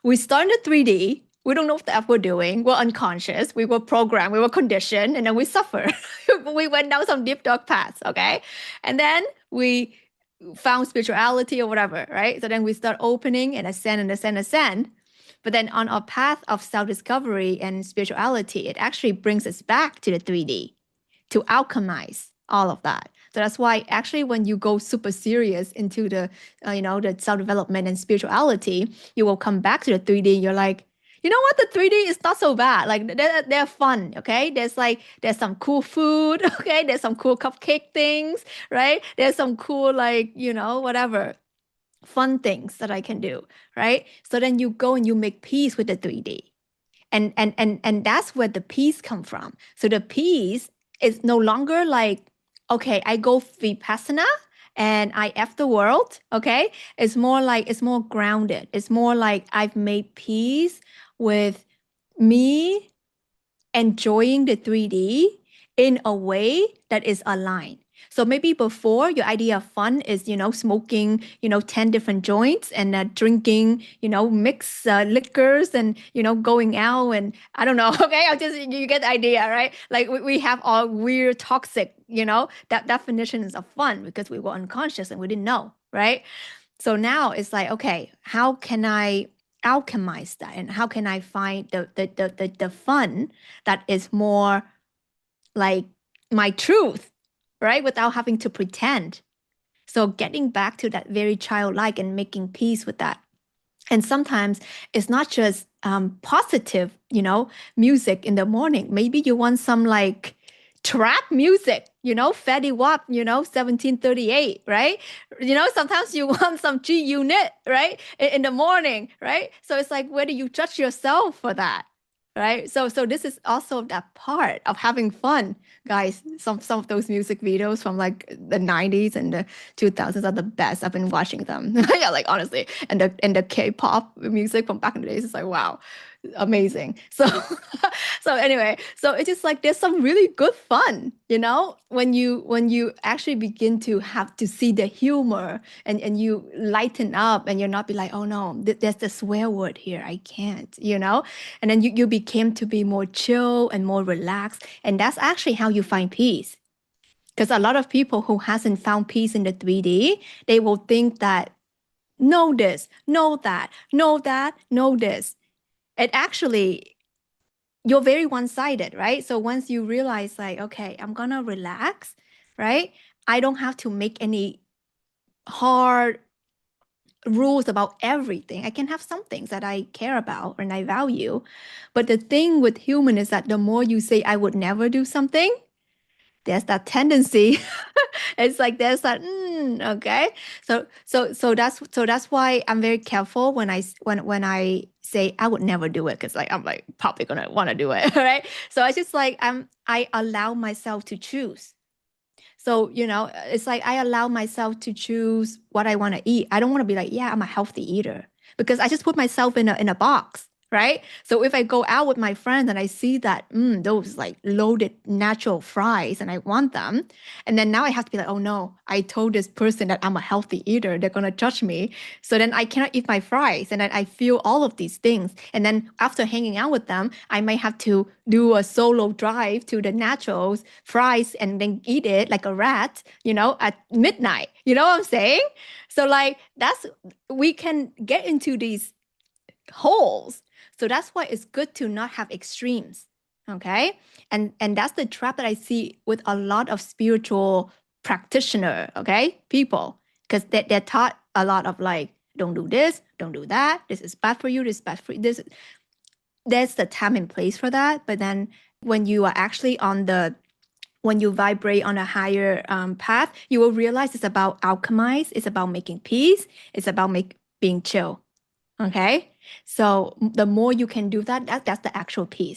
we start in the 3D. We don't know what the F we're doing. We're unconscious. We were programmed. We were conditioned, and then we suffer. We went down some deep dark paths. Okay, and then we found spirituality or whatever, right? So then we start opening and ascend and ascend, ascend. But then on our path of self-discovery and spirituality, it actually brings us back to the 3D to alchemize all of that. So that's why actually when you go super serious into the self-development and spirituality, you will come back to the 3D. You're like, you know what? The 3D is not so bad. Like they're fun. Okay. There's some cool food. Okay. There's some cool cupcake things, right? There's some cool, like, whatever fun things that I can do. Right. So then you go and you make peace with the 3D. And that's where the peace come from. So the peace is no longer like, okay, I go vipassana and I F the world. Okay. It's more like, it's more grounded. It's more like I've made peace with me enjoying the 3D in a way that is aligned. So maybe before your idea of fun is, smoking, 10 different joints and drinking, mixed liquors and, going out and I don't know. Okay. You get the idea, right? Like we have all weird, toxic, that definitions of fun because we were unconscious and we didn't know, right? So now it's like, okay, how can I alchemize that? And how can I find the fun that is more like my truth, right? Without having to pretend. So getting back to that very childlike and making peace with that. And sometimes it's not just positive, music in the morning. Maybe you want some like trap music, Fetty Wap, 1738, right? Sometimes you want some G Unit, right? In the morning, right? So it's like, where do you judge yourself for that? Right. So this is also that part of having fun, guys. Some of those music videos from like the 90s and the 2000s are the best. I've been watching them. Yeah, like honestly. And the K-pop music from back in the days is like, wow, amazing. So so anyway, so it's just like there's some really good fun, when you actually begin to have to see the humor and you lighten up and you're not be like, oh no, there's the swear word here. I can't. And then you became to be more chill and more relaxed. And that's actually how you find peace. Because a lot of people who hasn't found peace in the 3D, they will think that know this, know that, know that, know this. It actually, you're very one-sided, right? So once you realize like, okay, I'm gonna relax, right? I don't have to make any hard rules about everything. I can have some things that I care about and I value. But the thing with human is that the more you say I would never do something, there's that tendency. It's like there's that okay. So that's why I'm very careful when I say I would never do it because like I'm like probably gonna want to do it, right? So I just like I allow myself to choose. So, it's like I allow myself to choose what I want to eat. I don't want to be like, yeah, I'm a healthy eater because I just put myself in a box, right? So if I go out with my friends and I see that those like loaded natural fries and I want them, and then now I have to be like, oh no, I told this person that I'm a healthy eater. They're gonna judge me. So then I cannot eat my fries, and then I feel all of these things. And then after hanging out with them, I might have to do a solo drive to the nachos, fries, and then eat it like a rat, at midnight. You know what I'm saying? So like we can get into these holes. So that's why it's good to not have extremes. Okay. And that's the trap that I see with a lot of spiritual practitioner, okay, people, because they're taught a lot of like, don't do this, don't do that. This is bad for you. This is bad for you. There's the time and place for that. But then when you are actually when you vibrate on a higher path, you will realize it's about alchemize. It's about making peace. It's about being chill. Okay. So the more you can do that, that's the actual peace.